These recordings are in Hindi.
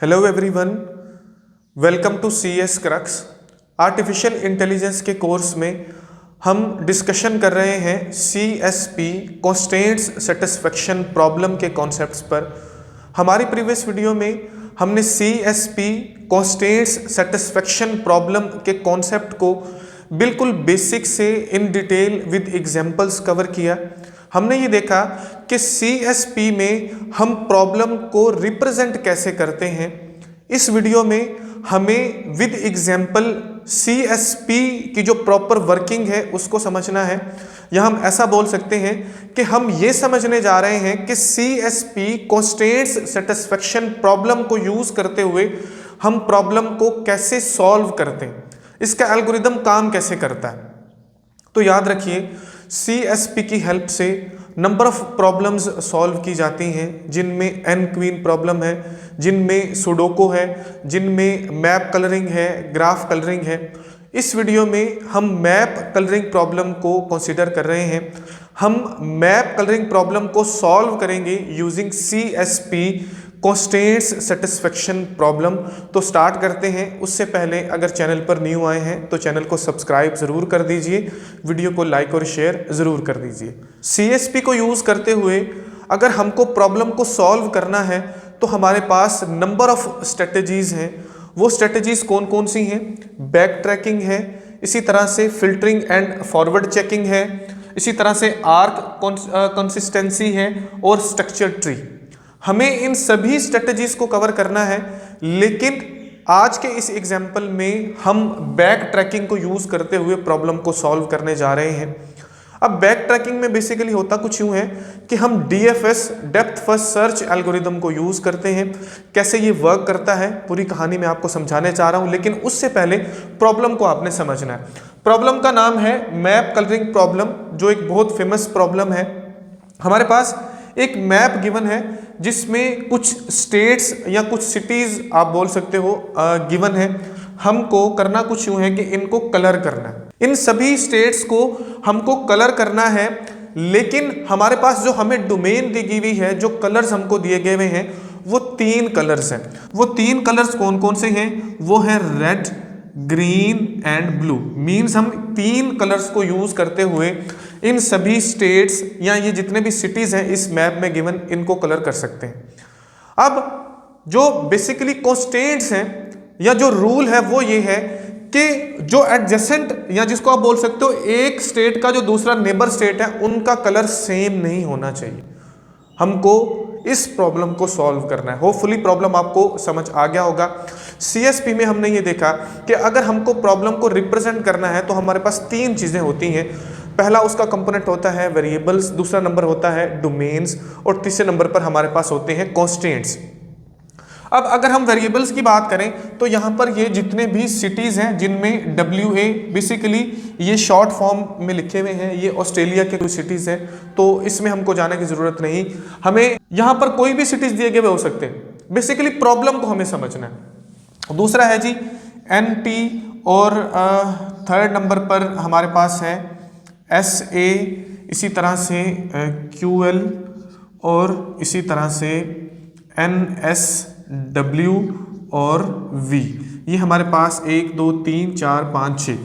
Hello everyone, welcome to C S crux. Artificial intelligence के कोर्स में हम डिस्कशन कर रहे हैं C S P constants satisfaction problem के कॉन्सेप्ट्स पर। हमारी प्रीवियस वीडियो में हमने C S P constants satisfaction problem के कॉन्सेप्ट को बिल्कुल बेसिक से in detail with examples cover किया। हमने ये देखा कि CSP में हम प्रॉब्लम को रिप्रेजेंट कैसे करते हैं। इस वीडियो में हमें विद एग्जांपल CSP की जो प्रॉपर वर्किंग है उसको समझना है, या हम ऐसा बोल सकते हैं कि हम ये समझने जा रहे हैं कि CSP कॉन्स्टेंट्स सेटिस्फेक्शन प्रॉब्लम को यूज करते हुए हम प्रॉब्लम को कैसे सॉल्व करते हैं, इसका एल्गोरिदम काम कैसे करता है। तो याद रखिए, CSP की हेल्प से नंबर ऑफ प्रॉब्लम्स सॉल्व की जाती हैं, जिनमें एन क्वीन प्रॉब्लम है, जिनमें सुडोको है, जिनमें मैप कलरिंग है, ग्राफ कलरिंग है। इस वीडियो में हम मैप कलरिंग प्रॉब्लम को कंसीडर कर रहे हैं। हम मैप कलरिंग प्रॉब्लम को सॉल्व करेंगे using CSP constants satisfaction problem. तो स्टार्ट करते हैं। उससे पहले अगर चैनल पर न्यू आए हैं तो चैनल को सब्सक्राइब ज़रूर कर दीजिए, वीडियो को लाइक और शेयर ज़रूर कर दीजिए। CSP को यूज़ करते हुए अगर हमको प्रॉब्लम को सॉल्व करना है तो हमारे पास नंबर ऑफ स्ट्रेटजीज़ हैं। वो स्ट्रेटजीज़ कौन कौन सी हैं? बैक ट्रैकिंग है, इसी तरह से फिल्टरिंग एंड फॉरवर्ड चेकिंग है, इसी तरह से आर्क कंसिस्टेंसी है और स्ट्रक्चर ट्री। हमें इन सभी स्ट्रेटजीज को कवर करना है, लेकिन आज के इस एग्जाम्पल में हम बैक ट्रैकिंग को यूज करते हुए प्रॉब्लम को सॉल्व करने जा रहे हैं। अब बैक ट्रैकिंग में बेसिकली होता कुछ यूं है कि हम DFS depth first search algorithm को यूज करते हैं। कैसे ये वर्क करता है पूरी कहानी मैं आपको समझाने चाह रहा हूं, लेकिन उससे पहले प्रॉब्लम को आपने समझना है। प्रॉब्लम का नाम है मैप कलरिंग प्रॉब्लम, जो एक बहुत फेमस प्रॉब्लम है। हमारे पास एक मैप गिवन है जिसमें कुछ स्टेट्स या कुछ सिटीज आप बोल सकते हो गिवन है। हमको करना कुछ यूं है कि इनको कलर करना है। इन सभी स्टेट्स को हमको कलर करना है, लेकिन हमारे पास जो हमें डोमेन दी हुई है, जो कलर्स हमको दिए गए हुए हैं, वो 3 कलर्स हैं। वो 3 कलर्स कौन कौन से हैं? वो है red, green and blue. Means हम 3 कलर्स को यूज करते हुए इन सभी स्टेट्स या ये जितने भी सिटीज हैं इस मैप में गिवन, इनको कलर कर सकते हैं। अब जो बेसिकली कॉन्स्टेंट्स हैं या जो रूल है वो ये है कि जो एडजेसेंट या जिसको आप बोल सकते हो एक स्टेट का जो दूसरा नेबर स्टेट है, उनका कलर सेम नहीं होना चाहिए। हमको इस प्रॉब्लम को सॉल्व करना है। होपफुली प्रॉब्लम आपको समझ आ गया होगा। CSP में हमने ये देखा कि अगर हमको प्रॉब्लम को रिप्रेजेंट करना है तो हमारे पास 3 चीजें होती हैं। पहला उसका कंपोनेंट होता है वेरिएबल्स, दूसरा नंबर होता है डोमेन्स और तीसरे नंबर पर हमारे पास होते हैं कॉन्स्टेंट्स। अब अगर हम वेरिएबल्स की बात करें तो यहाँ पर ये जितने भी सिटीज हैं जिनमें WA बेसिकली ये शॉर्ट फॉर्म में लिखे हुए हैं, ये ऑस्ट्रेलिया के कुछ सिटीज हैं, तो इसमें हमको जाने की जरूरत नहीं। हमें यहाँ पर कोई भी सिटीज दिए गए हो सकते हैं। बेसिकली प्रॉब्लम को हमें समझना है। दूसरा है जी NT और थर्ड नंबर पर हमारे पास है SA, इसी तरह से QL और इसी तरह से NSW और V। ये हमारे पास 1 2 3 4 5 6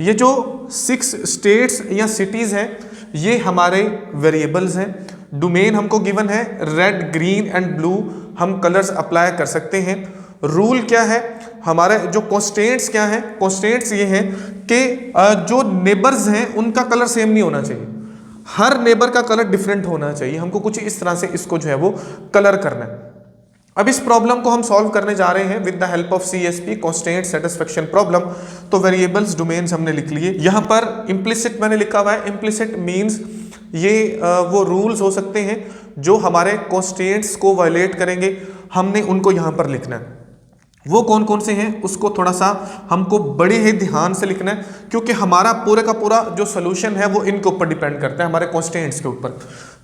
ये जो 6 स्टेट्स या सिटीज हैं ये हमारे वेरिएबल्स हैं। डोमेन हमको गिवन है रेड, ग्रीन एंड ब्लू, हम कलर्स अप्लाई कर सकते हैं। रूल क्या है? हमारे जो कॉन्स्टेंट्स क्या है? कॉन्स्टेंट्स ये हैं कि जो नेबर्स हैं उनका कलर सेम नहीं होना चाहिए, हर नेबर का कलर डिफरेंट होना चाहिए। हमको कुछ इस तरह से इसको जो है वो कलर करना है। अब इस प्रॉब्लम को हम सॉल्व करने जा रहे हैं with the help of CSP constant satisfaction problem. तो वेरिएबल्स, डोमेन्स हमने लिख लिए। यहाँ पर इम्प्लिसिट मैंने लिखा हुआ है। इम्प्लिसिट मीन्स ये वो रूल्स हो सकते हैं जो हमारे कॉन्स्टेंट्स को वायलेट करेंगे, हमने उनको यहाँ पर लिखना है। वो कौन कौन से हैं उसको थोड़ा सा हमको बड़े ही ध्यान से लिखना है, क्योंकि हमारा पूरे का पूरा जो सोल्यूशन है वो इनके ऊपर डिपेंड करता है, हमारे कॉन्स्टेंट्स के ऊपर।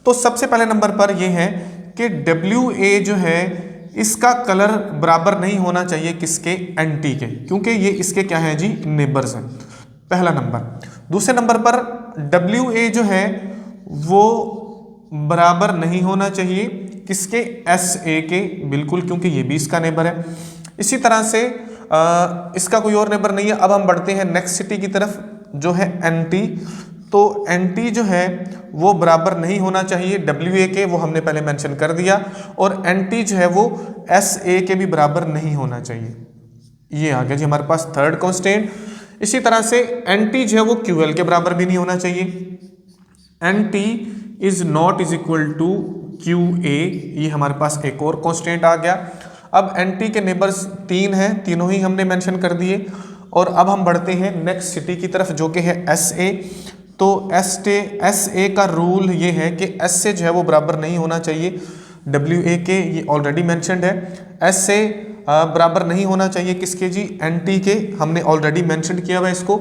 तो सबसे पहले नंबर पर ये है कि WA जो है इसका कलर बराबर नहीं होना चाहिए किसके? NT के, क्योंकि ये इसके क्या है जी? नेबर्स हैं। पहला नंबर। दूसरे नंबर पर WA जो है वो बराबर नहीं होना चाहिए किसके, एस ए के, बिल्कुल, क्योंकि ये भी इसका नेबर है। इसी तरह से इसका कोई और नेबर नहीं है। अब हम बढ़ते हैं नेक्स्ट सिटी की तरफ जो है एन टी। तो एन टी जो है वो बराबर नहीं होना चाहिए डब्ल्यू ए के, वो हमने पहले मेंशन कर दिया। और एन टी जो है वो एस ए के भी बराबर नहीं होना चाहिए। ये आ गया जी हमारे पास थर्ड कांस्टेंट। इसी तरह से एन टी जो है वो क्यू एल के बराबर भी नहीं होना चाहिए। N T is not is equal to Q A, ये हमारे पास एक और कांस्टेंट आ गया। अब एन टी के नेबर्स 3 हैं, तीनों ही हमने मेंशन कर दिए। और अब हम बढ़ते हैं नेक्स्ट सिटी की तरफ जो कि है एस ए। तो एस ए का रूल ये है कि एस से जो है वो बराबर नहीं होना चाहिए डब्ल्यू ए के, ये ऑलरेडी मेंशनड है। एस से बराबर नहीं होना चाहिए किसके जी, एन टी के, हमने ऑलरेडी मेंशन किया हुआ है इसको।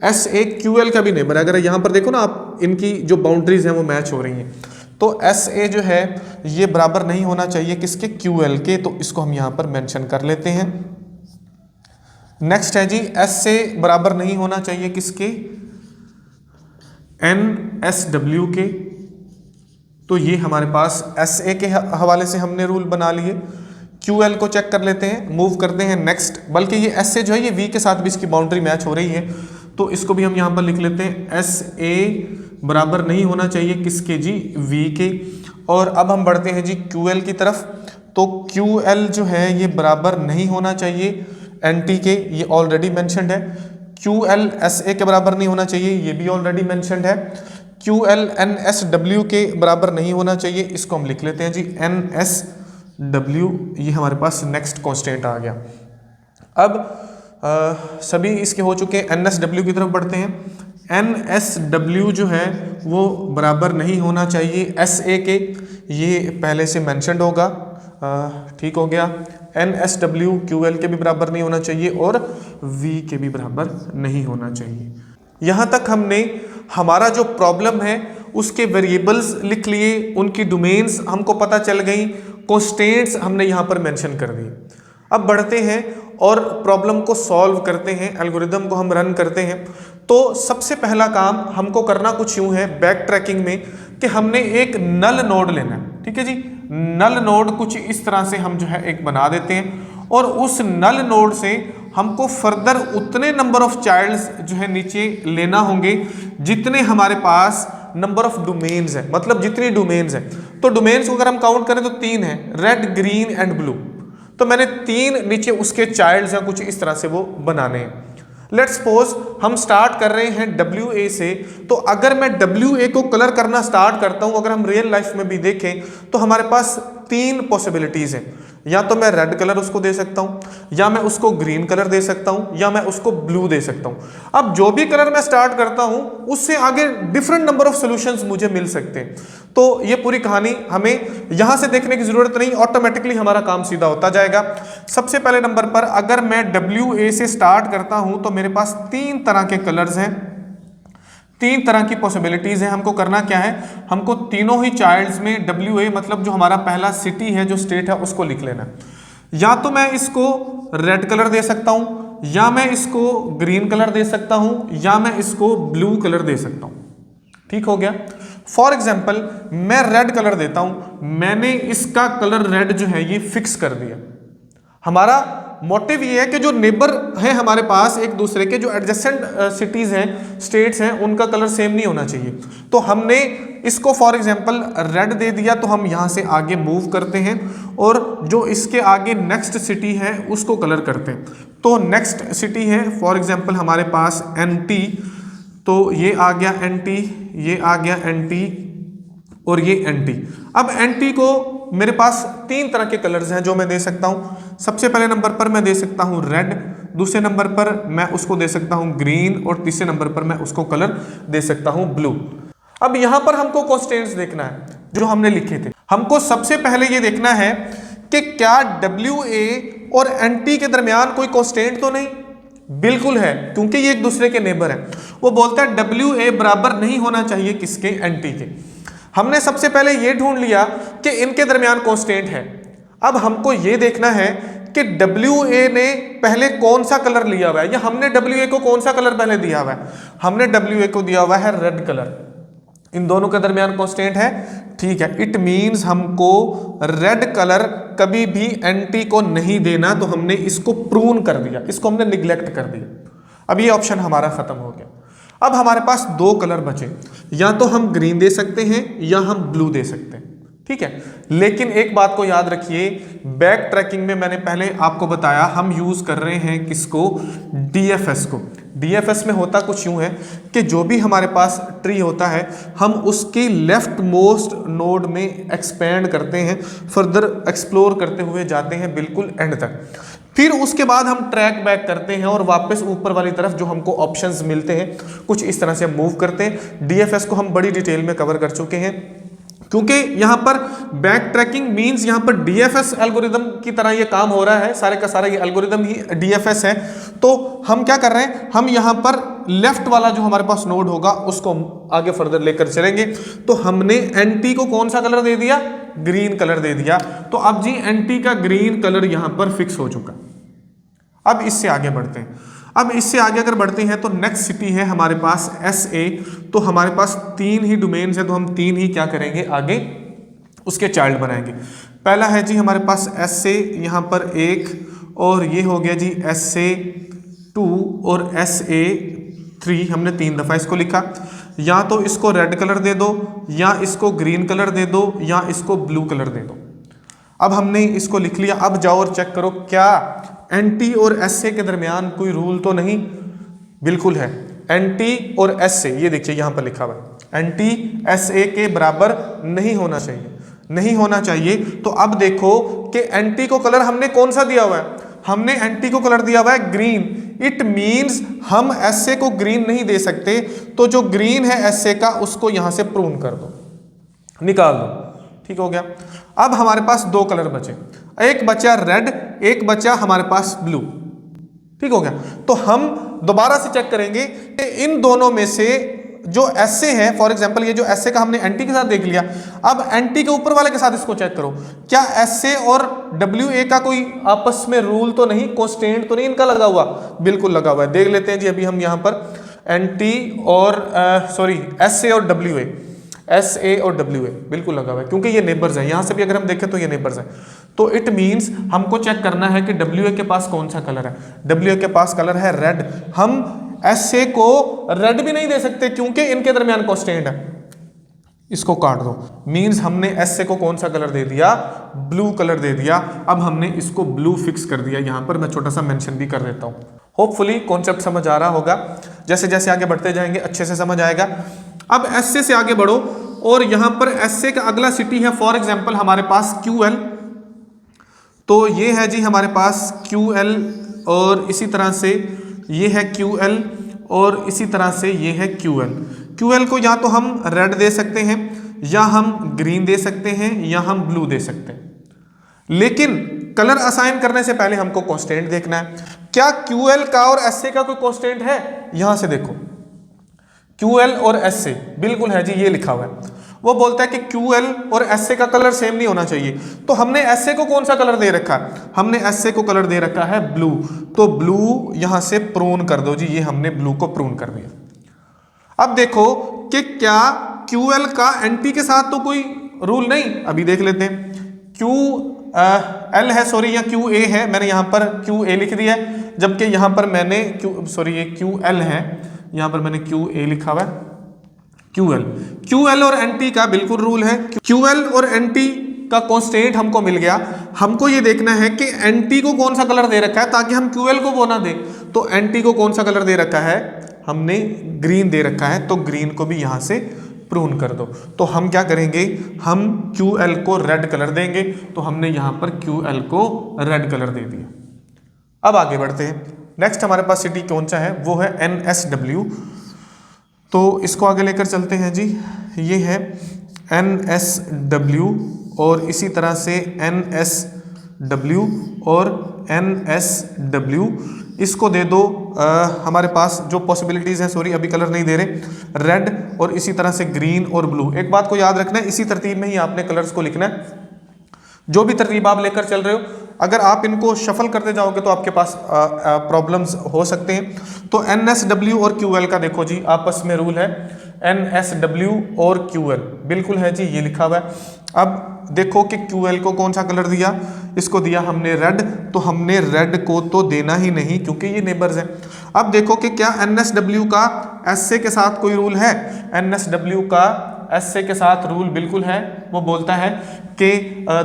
एस ए क्यू एल का भी नेबर है। अगर यहाँ पर देखो ना आप, इनकी जो बाउंड्रीज हैं वो मैच हो रही हैं। तो एस ए जो है ये बराबर नहीं होना चाहिए किसके, क्यू एल के, तो इसको हम यहाँ पर मेंशन कर लेते हैं। नेक्स्ट है जी एस से बराबर नहीं होना चाहिए किसके, एन एस डब्ल्यू के। तो ये हमारे पास एस ए के हवाले से हमने रूल बना लिए। क्यू एल को चेक कर लेते हैं, मूव करते हैं नेक्स्ट। बल्कि ये एस ए जो है ये वी के साथ भी इसकी बाउंड्री मैच हो रही है, तो इसको भी हम यहाँ पर लिख लेते हैं। एस ए बराबर नहीं होना चाहिए किसके जी, वी के। और अब हम बढ़ते हैं जी क्यू एल की तरफ। तो क्यू एल जो है ये बराबर नहीं होना चाहिए एन टी के, ये ऑलरेडी मैंशनड है। क्यू एल एस ए के बराबर नहीं होना चाहिए, ये भी ऑलरेडी मैंशनड है। Q L N S W के बराबर नहीं होना चाहिए, इसको हम लिख लेते हैं जी एन एस डब्ल्यू। ये हमारे पास नेक्स्ट कांस्टेंट आ गया। अब सभी इसके हो चुके हैं, एन एस डब्ल्यू की तरफ बढ़ते हैं। एन एस डब्ल्यू जो है वो बराबर नहीं होना चाहिए एस ए के, ये पहले से मैंशनड होगा, ठीक हो गया। N S W Q L के भी बराबर नहीं होना चाहिए और वी के भी बराबर नहीं होना चाहिए। यहाँ तक हमने हमारा जो प्रॉब्लम है उसके वेरिएबल्स लिख लिए, उनकी डोमेन्स हमको पता चल गई, कांस्टेंट्स हमने यहाँ पर मेंशन कर दिए। अब बढ़ते हैं और प्रॉब्लम को सॉल्व करते हैं, एल्गोरिदम को हम रन करते हैं। तो सबसे पहला काम हमको करना कुछ यूं है बैक ट्रैकिंग में कि हमने एक नल नोड लेना है, ठीक है जी। नल नोड कुछ इस तरह से हम जो है एक बना देते हैं और उस नल नोड से हमको फर्दर उतने नंबर ऑफ चाइल्ड्स जो है नीचे लेना होंगे जितने हमारे पास नंबर ऑफ डोमेन्स है, मतलब जितनी डोमेन्स है। तो डोमेन्स को अगर हम काउंट करें तो 3 है, रेड ग्रीन एंड ब्लू। तो मैंने 3 नीचे उसके चाइल्ड्स हैं कुछ इस तरह से वो बनाने हैं। लेट्स सपोज हम स्टार्ट कर रहे हैं डब्ल्यू ए से। तो अगर मैं डब्ल्यू ए को कलर करना स्टार्ट करता हूं, अगर हम रियल लाइफ में भी देखें तो हमारे पास 3 पॉसिबिलिटीज हैं। या तो मैं रेड कलर उसको दे सकता हूं, या मैं उसको ग्रीन कलर दे सकता हूं, या मैं उसको ब्लू दे सकता हूं। अब जो भी कलर मैं स्टार्ट करता हूं उससे आगे डिफरेंट नंबर ऑफ सॉल्यूशंस मुझे मिल सकते हैं। तो ये पूरी कहानी हमें यहां से देखने की जरूरत नहीं, ऑटोमेटिकली हमारा काम सीधा होता जाएगा। सबसे पहले नंबर पर अगर मैं डब्ल्यू ए से स्टार्ट करता हूं तो मेरे पास 3 तरह के कलर्स हैं, 3 तरह की पॉसिबिलिटीज हैं। हमको करना क्या है, हमको तीनों ही चाइल्ड्स में डब्ल्यू ए मतलब जो हमारा पहला सिटी है, जो स्टेट है, उसको लिख लेना है। या तो मैं इसको रेड कलर दे सकता हूं, या मैं इसको ग्रीन कलर दे सकता हूं, या मैं इसको ब्लू कलर दे सकता हूं। ठीक हो गया। फॉर एग्जाम्पल मैं रेड कलर देता हूं, मैंने इसका कलर रेड जो है ये फिक्स कर दिया। हमारा मोटिव ये है कि जो नेबर है हमारे पास एक दूसरे के, जो एडजेसेंट सिटीज हैं, स्टेट्स हैं, उनका कलर सेम नहीं होना चाहिए। तो हमने इसको फॉर एग्जांपल रेड दे दिया, तो हम यहां से आगे मूव करते हैं और जो इसके आगे नेक्स्ट सिटी है उसको कलर करते हैं। तो नेक्स्ट सिटी है फॉर एग्जांपल हमारे पास एन टी, तो ये आ गया एन टी, ये आ गया एन टी और ये एन टी। अब एन टी को मेरे पास 3 तरह के कलर्स हैं जो मैं दे सकता हूं। सबसे पहले नंबर पर मैं दे सकता हूं रेड, दूसरे नंबर पर मैं उसको दे सकता हूं ग्रीन और तीसरे नंबर पर मैं उसको कलर दे सकता हूं ब्लू। अब यहां पर हमको कांस्टेंट्स देखना है जो हमने लिखे थे। हमको सबसे पहले ये देखना है कि क्या डब्ल्यू ए और एन टी के दरमियान कोई कांस्टेंट तो नहीं। बिल्कुल है, क्योंकि ये एक दूसरे के नेबर हैं। वो बोलता है डब्ल्यू ए बराबर नहीं होना चाहिए किसके, एन टी के। हमने सबसे पहले ये ढूंढ लिया कि इनके दरमियान कांस्टेंट है। अब हमको ये देखना है कि डब्ल्यू ए ने पहले कौन सा कलर लिया हुआ है, या हमने डब्ल्यू ए को कौन सा कलर पहले दिया हुआ है। हमने डब्ल्यू ए को दिया हुआ है रेड कलर। इन दोनों के दरमियान कांस्टेंट है, ठीक है, इट मीन्स हमको रेड कलर कभी भी एंटी को नहीं देना, तो हमने इसको प्रून कर दिया, इसको हमने निग्लेक्ट कर दिया। अब ये ऑप्शन हमारा खत्म हो गया। अब हमारे पास दो कलर बचे, या तो हम ग्रीन दे सकते हैं या हम ब्लू दे सकते हैं, ठीक है। लेकिन एक बात को याद रखिए, बैक ट्रैकिंग में मैंने पहले आपको बताया हम यूज कर रहे हैं किसको, डीएफएस को। डीएफएस में होता कुछ यूं है कि जो भी हमारे पास ट्री होता है हम उसके लेफ्ट मोस्ट नोड में एक्सपेंड करते हैं, फर्दर एक्सप्लोर करते हुए जाते हैं बिल्कुल एंड तक। फिर उसके बाद हम ट्रैक बैक करते हैं और वापस ऊपर वाली तरफ जो हमको ऑप्शंस मिलते हैं कुछ इस तरह से हम मूव करते हैं। डीएफएस को हम बड़ी डिटेल में कवर कर चुके हैं, क्योंकि यहां पर बैक ट्रैकिंग मींस यहां पर डीएफएस एल्गोरिदम की तरह ये काम हो रहा है, सारे का सारा ये एल्गोरिदम ही डीएफएस है। तो हम क्या कर रहे हैं, हम यहां पर लेफ्ट वाला जो हमारे पास नोड होगा उसको आगे फर्दर लेकर चलेंगे। तो हमने एंटी को कौन सा कलर दे दिया, ग्रीन कलर दे दिया। तो अब जी एंटी का ग्रीन कलर यहां पर फिक्स हो चुका। अब इससे आगे बढ़ते हैं। अब इससे आगे अगर बढ़ते हैं तो नेक्स्ट सिटी है हमारे पास SA। तो हमारे पास तीन ही डोमेन्स है, तो हम तीन ही क्या करेंगे, आगे उसके चाइल्ड बनाएंगे। पहला है जी हमारे पास SA यहाँ पर एक, और ये हो गया जी SA2 और SA3। हमने 3 दफ़ा इसको लिखा। या तो इसको रेड कलर दे दो, या इसको ग्रीन कलर दे दो, या इसको ब्लू कलर दे दो। अब हमने इसको लिख लिया। अब जाओ और चेक करो क्या एंटी और SA के दरमियान कोई रूल तो नहीं, बिल्कुल है। एंटी और SA, ये देखिए यहां पर लिखा हुआ है एंटी SA के बराबर नहीं होना चाहिए, नहीं होना चाहिए। तो अब देखो कि एंटी को कलर हमने कौन सा दिया हुआ है, हमने एंटी को कलर दिया हुआ है ग्रीन। इट मींस हम SA को ग्रीन नहीं दे सकते, तो जो ग्रीन है SA का उसको यहां से प्रून कर दो, निकाल दो, ठीक हो गया। अब हमारे पास दो कलर बचे, एक बचा रेड, एक बचा हमारे पास ब्लू, ठीक हो गया। तो हम दोबारा से चेक करेंगे कि इन दोनों में से जो SA है, फॉर एग्जांपल ये जो SA का हमने एंटी के साथ देख लिया, अब एंटी के ऊपर वाले के साथ इसको चेक करो, क्या SA और WA का कोई आपस में रूल तो नहीं, कांस्टेंट तो नहीं इनका लगा हुआ, बिल्कुल लगा हुआ है। देख लेते हैं जी अभी हम यहाँ पर एंटी और SA और WA, SA और WA बिल्कुल लगा हुआ है, क्योंकि ये नेबर्स है। यहाँ से भी अगर हम देखें तो ये नेबर्स है। तो इट मींस हमको चेक करना है कि WA के पास कौन सा कलर है। WA के पास कलर है रेड। हम SA को रेड भी नहीं दे सकते क्योंकि इनके दरमियान कांस्टेंट है, इसको काट दो। मींस हमने SA को कौन सा कलर दे दिया, ब्लू कलर दे दिया। अब हमने इसको ब्लू फिक्स कर दिया। यहाँ पर मैं छोटा सा मेंशन भी कर देता हूँ। होपफुली कॉन्सेप्ट समझ आ रहा होगा, जैसे जैसे आगे बढ़ते जाएंगे अच्छे से समझ आएगा। अब SA से आगे बढ़ो और यहां पर SA का अगला सिटी है फॉर एग्जांपल हमारे पास QL। तो ये है जी हमारे पास QL, और इसी तरह से ये है QL, और इसी तरह से ये है QL। QL को या तो हम रेड दे सकते हैं, या हम ग्रीन दे सकते हैं, या हम ब्लू दे सकते हैं। लेकिन कलर असाइन करने से पहले हमको कांस्टेंट देखना है। क्या QL का और SA का कोई कांस्टेंट है? यहां से देखो QL और SA बिल्कुल है जी, ये लिखा हुआ है। वो बोलता है कि QL और SA का कलर सेम नहीं होना चाहिए। तो हमने SA को कौन सा कलर दे रखा है, हमने SA को कलर दे रखा है ब्लू। तो ब्लू यहां से प्रून कर दो जी, ये हमने ब्लू को प्रून कर दिया। अब देखो कि क्या QL का एंटी के साथ तो कोई रूल नहीं, अभी देख लेते हैं। QL है सॉरी, या QA है, मैंने यहां पर QA लिख दिया है, जबकि यहां पर मैंने ये QL है, यहां पर मैंने QA लिखा हुआ है। QL और एंटी का बिल्कुल रूल है। QL और एंटी का कांस्टेंट हमको मिल गया। हमको ये देखना है कि एंटी को कौन सा कलर दे रखा है ताकि हम QL को वो ना दे। तो एंटी को कौन सा कलर दे रखा है, हमने ग्रीन दे रखा है, तो ग्रीन को भी यहां से प्रून कर दो। तो हम क्या करेंगे, हम QL को रेड कलर देंगे। तो हमने यहां पर QL को रेड कलर दे दिया। अब आगे बढ़ते हैं। नेक्स्ट हमारे पास सिटी कौन सा है, वो है NSW। तो इसको आगे लेकर चलते हैं जी। ये है NSW, और इसी तरह से NSW और NSW। इसको दे दो हमारे पास जो पॉसिबिलिटीज़ हैं, सॉरी अभी कलर नहीं दे रहे, रेड और इसी तरह से ग्रीन और ब्लू। एक बात को याद रखना है, इसी तरतीब में ही आपने कलर्स को लिखना है। जो भी तरतीब आप लेकर चल रहे हो अगर आप इनको शफल करते जाओगे तो आपके पास प्रॉब्लम्स हो सकते हैं। तो NSW और QL का देखो जी आपस में रूल है, NSW और QL बिल्कुल है जी, ये लिखा हुआ है। अब देखो कि QL को कौन सा कलर दिया, इसको दिया हमने रेड, तो हमने रेड को तो देना ही नहीं क्योंकि ये नेबर्स है। अब देखो कि क्या NSW का SA के साथ कोई रूल है, NSW का SA के साथ रूल बिल्कुल है, वो बोलता है कि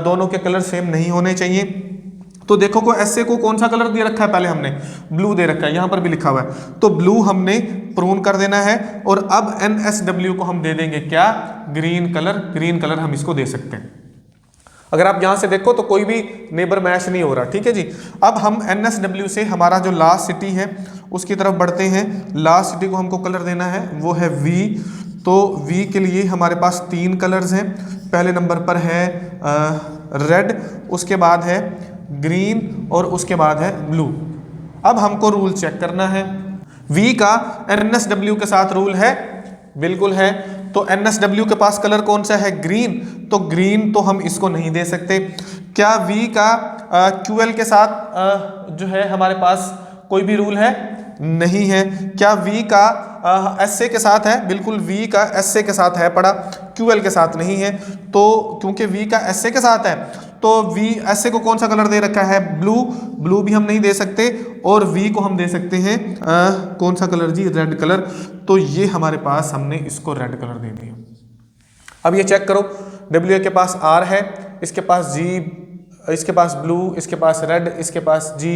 दोनों के कलर सेम नहीं होने चाहिए। तो देखो को SA को कौन सा कलर दे रखा है, पहले हमने ब्लू दे रखा है, यहां पर भी लिखा हुआ है, तो ब्लू हमने प्रून कर देना है। और अब NSW को हम दे देंगे क्या, ग्रीन कलर, ग्रीन कलर हम इसको दे सकते हैं। अगर आप यहां से देखो तो कोई भी नेबर मैच नहीं हो रहा, ठीक है जी। अब हम NSW से हमारा जो लास्ट सिटी है उसकी तरफ बढ़ते हैं। लास्ट सिटी को हमको कलर देना है, वो है V। तो V के लिए हमारे पास 3 कलर्स हैं। पहले नंबर पर है रेड, उसके बाद है ग्रीन और उसके बाद है ब्लू। अब हमको रूल चेक करना है, V का NSW के साथ रूल है, बिल्कुल है। तो NSW के पास कलर कौन सा है, ग्रीन, तो ग्रीन तो हम इसको नहीं दे सकते। क्या V का QL के साथ जो है हमारे पास कोई भी रूल है, नहीं है। क्या V का SA के साथ है, बिल्कुल V का SA के साथ है पड़ा, QL के साथ नहीं है। तो क्योंकि V का SA के साथ है तो SA को कौन सा कलर दे रखा है, ब्लू, ब्लू भी हम नहीं दे सकते। और V को हम दे सकते हैं कौन सा कलर जी, रेड कलर। तो ये हमारे पास हमने इसको रेड कलर दे दिया। अब ये चेक करो, WA के पास R है, इसके पास G, इसके पास ब्लू, इसके पास रेड, इसके पास G,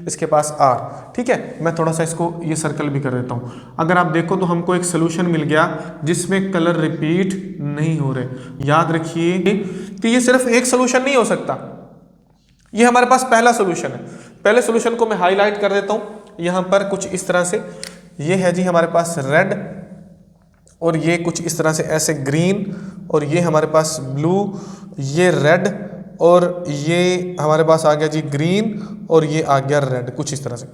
इसके पास R, ठीक है। मैं थोड़ा सा इसको ये सर्कल भी कर देता हूँ। अगर आप देखो तो हमको एक सोल्यूशन मिल गया जिसमें कलर रिपीट नहीं हो रहे। याद रखिए कि ये सिर्फ एक सोल्यूशन नहीं हो सकता, ये हमारे पास पहला सोल्यूशन है। पहले सोल्यूशन को मैं हाईलाइट कर देता हूँ यहाँ पर कुछ इस तरह से। ये है जी हमारे पास रेड, और ये कुछ इस तरह से ऐसे ग्रीन, और ये हमारे पास ब्लू, ये रेड, और ये हमारे पास आ गया जी ग्रीन, और ये आ गया रेड, कुछ इस तरह से।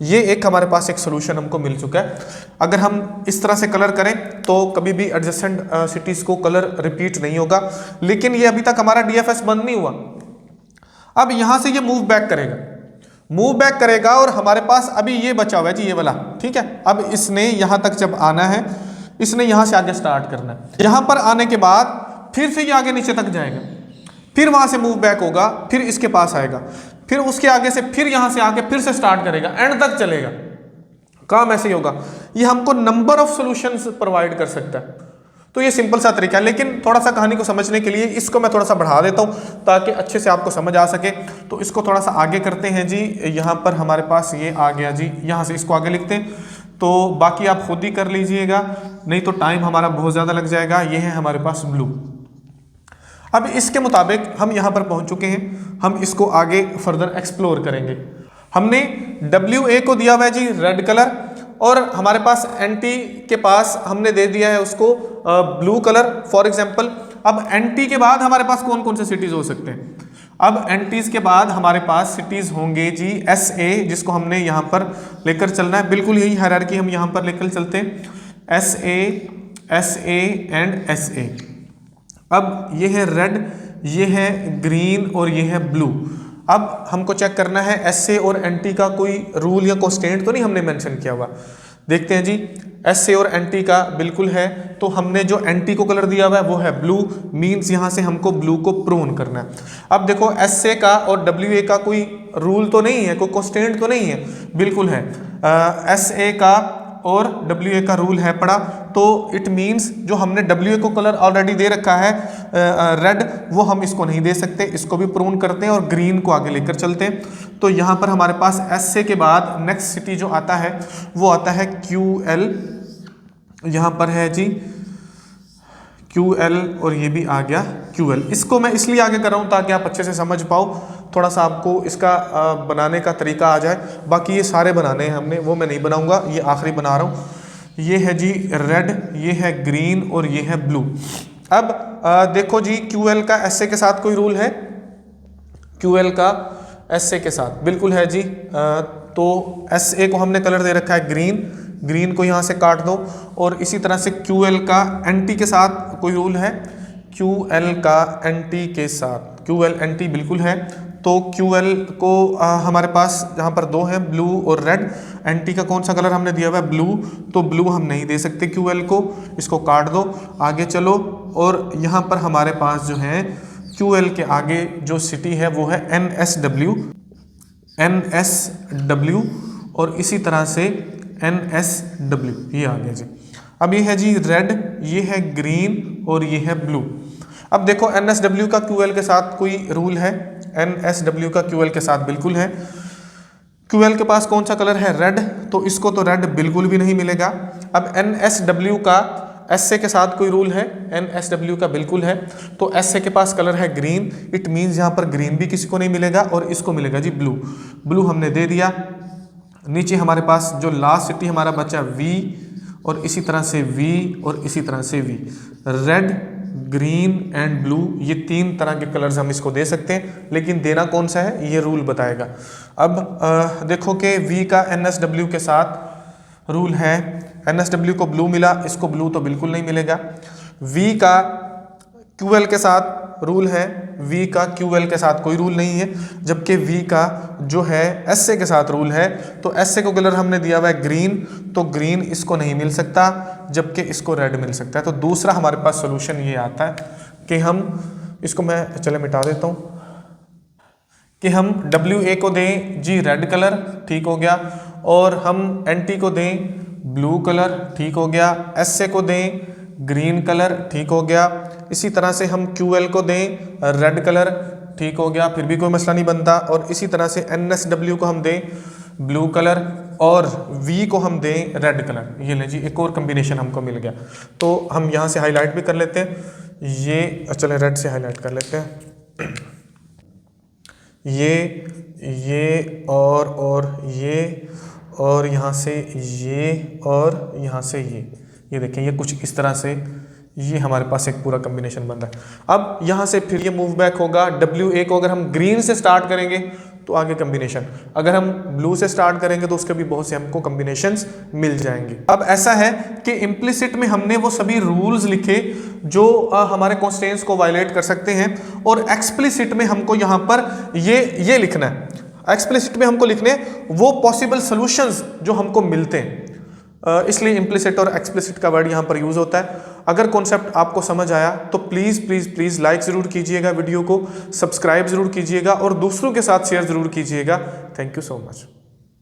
ये एक हमारे पास एक सोल्यूशन हमको मिल चुका है। अगर हम इस तरह से कलर करें तो कभी भी एडजेसेंट सिटीज को कलर रिपीट नहीं होगा। लेकिन ये अभी तक हमारा DFS बंद नहीं हुआ। अब यहां से ये मूव बैक करेगा, मूव बैक करेगा, और हमारे पास अभी ये बचा हुआ है जी, ये वाला, ठीक है। अब इसने यहां तक जब आना है, इसने यहां से आगे स्टार्ट करना है। यहां पर आने के बाद फिर से ये आगे नीचे तक जाएगा, फिर वहां से मूव बैक होगा, फिर इसके पास आएगा, फिर उसके आगे से फिर यहां से आके फिर से स्टार्ट करेगा, एंड तक चलेगा। काम ऐसे ही होगा। ये हमको नंबर ऑफ सॉल्यूशंस प्रोवाइड कर सकता है। तो ये सिंपल सा तरीका है, लेकिन थोड़ा सा कहानी को समझने के लिए इसको मैं थोड़ा सा बढ़ा देता हूँ ताकि अच्छे से आपको समझ आ सके। तो इसको थोड़ा सा आगे करते हैं जी। यहाँ पर हमारे पास ये आ गया जी, यहाँ से इसको आगे लिखते हैं। तो बाकी आप खुद ही कर लीजिएगा, नहीं तो टाइम हमारा बहुत ज़्यादा लग जाएगा। ये है हमारे पास ब्लू। अब इसके मुताबिक हम यहाँ पर पहुँच चुके हैं, हम इसको आगे फर्दर एक्सप्लोर करेंगे। हमने WA को दिया हुआ है जी रेड कलर, और हमारे पास NT के पास हमने दे दिया है उसको ब्लू कलर फॉर एग्जांपल। अब NT के बाद हमारे पास कौन कौन से सिटीज हो सकते हैं? अब NTs के बाद हमारे पास सिटीज होंगे जी SA, जिसको हमने यहाँ पर लेकर चलना है। बिल्कुल यही हायरार्की हम यहाँ पर लेकर चलते हैं, SA, SA एंड SA। अब ये है रेड, ये है ग्रीन, और ये है ब्लू। अब हमको चेक करना है SA और NT का कोई रूल या कॉन्स्टेंट तो नहीं हमने मेंशन किया हुआ। देखते हैं जी, SA और NT का बिल्कुल है। तो हमने जो NT को कलर दिया हुआ है वो है ब्लू, मींस यहाँ से हमको ब्लू को प्रून करना है। अब देखो SA का और WA का कोई रूल तो नहीं है, कोई कॉन्स्टेंट तो नहीं है, बिल्कुल है। SA का और WA का रूल है पड़ा, तो इट मींस जो हमने WA को कलर ऑलरेडी दे रखा है रेड, वो हम इसको नहीं दे सकते, इसको भी प्रून करते हैं और ग्रीन को आगे लेकर चलते हैं। तो यहाँ पर हमारे पास SA के बाद नेक्स्ट सिटी जो आता है वो आता है QL। यहाँ पर है जी QL, और ये भी आ गया QL। इसको मैं इसलिए आगे कर रहा हूँ ताकि आप अच्छे से समझ पाओ, थोड़ा सा आपको इसका बनाने का तरीका आ जाए। बाकी ये सारे बनाने हैं हमने, वो मैं नहीं बनाऊंगा, ये आखिरी बना रहा हूँ। ये है जी रेड, ये है ग्रीन, और ये है ब्लू। अब देखो जी QL का SA के साथ कोई रूल है? QL का SA के साथ बिल्कुल है जी। तो SA को हमने कलर दे रखा है ग्रीन, ग्रीन को यहाँ से काट दो। और इसी तरह से QL का NT के साथ कोई रूल है? QL का NT के साथ, QL NT बिल्कुल है। तो QL को हमारे पास जहाँ पर दो हैं, ब्लू और रेड। एंटी का कौन सा कलर हमने दिया हुआ है? ब्लू। तो ब्लू हम नहीं दे सकते QL को, इसको काट दो। आगे चलो, और यहाँ पर हमारे पास जो है QL के आगे जो सिटी है वो है NSW, और इसी तरह से NSW, ये आ गया जी। अब ये है जी रेड, ये है ग्रीन और ये है ब्लू। अब देखो NSW का QL के साथ कोई रूल है? NSW का QL के साथ बिल्कुल है। QL के पास कौन सा कलर है? रेड, तो इसको तो रेड बिल्कुल भी नहीं मिलेगा। अब NSW का SA के साथ कोई रूल है? NSW का बिल्कुल है। तो SA के पास कलर है ग्रीन, इट मीन्स यहाँ पर ग्रीन भी किसी को नहीं मिलेगा और इसको मिलेगा जी ब्लू। ब्लू हमने दे दिया। नीचे हमारे पास जो लास्ट सिटी हमारा बचा V, और इसी तरह से V और इसी तरह से V। Red, green and blue, ये तीन तरह के कलर्स हम इसको दे सकते हैं, लेकिन देना कौन सा है ये रूल बताएगा। अब देखो कि V का NSW के साथ रूल है, NSW को ब्लू मिला, इसको ब्लू तो बिल्कुल नहीं मिलेगा। V का QL के साथ रूल है, V का QL के साथ कोई रूल नहीं है, जबकि V का जो है SA के साथ रूल है। तो SA को कलर हमने दिया हुआ है ग्रीन, तो ग्रीन इसको नहीं मिल सकता, जबकि इसको रेड मिल सकता है। तो दूसरा हमारे पास सोल्यूशन ये आता है कि हम इसको, मैं चले मिटा देता हूँ, कि हम WA को दें जी रेड कलर, ठीक हो गया, और हम NT को दें ब्लू कलर, ठीक हो गया, SA को दें ग्रीन कलर, ठीक हो गया, इसी तरह से हम QL को दें रेड कलर, ठीक हो गया, फिर भी कोई मसला नहीं बनता, और इसी तरह से NSW को हम दें ब्लू कलर और V को हम दें रेड कलर। ये ले जी, एक और कम्बिनेशन हमको मिल गया। तो हम यहाँ से हाईलाइट भी कर लेते हैं, ये चले रेड से हाईलाइट कर लेते हैं, ये और ये, और यहाँ से ये, और यहाँ से ये देखें, ये कुछ इस तरह से ये हमारे पास एक पूरा कॉम्बिनेशन बन रहा है। अब यहाँ से फिर ये मूव बैक होगा। WA को अगर हम ग्रीन से स्टार्ट करेंगे तो आगे कॉम्बिनेशन, अगर हम ब्लू से स्टार्ट करेंगे तो उसके भी बहुत से हमको कॉम्बिनेशंस मिल जाएंगे। अब ऐसा है कि इम्प्लिसिट में हमने वो सभी रूल्स लिखे जो हमारे कॉन्स्टेंट्स को वायलेट कर सकते हैं, और एक्सप्लिसिट में हमको यहाँ पर ये लिखना है। एक्सप्लिसिट में हमको लिखने वो पॉसिबल सॉल्यूशंस जो हमको मिलते हैं, इसलिए इम्प्लिसिट और एक्सप्लिसिट का वर्ड यहाँ पर यूज होता है। अगर कॉन्सेप्ट आपको समझ आया तो प्लीज़ लाइक ज़रूर कीजिएगा, वीडियो को सब्सक्राइब ज़रूर कीजिएगा और दूसरों के साथ शेयर ज़रूर कीजिएगा। Thank you so much.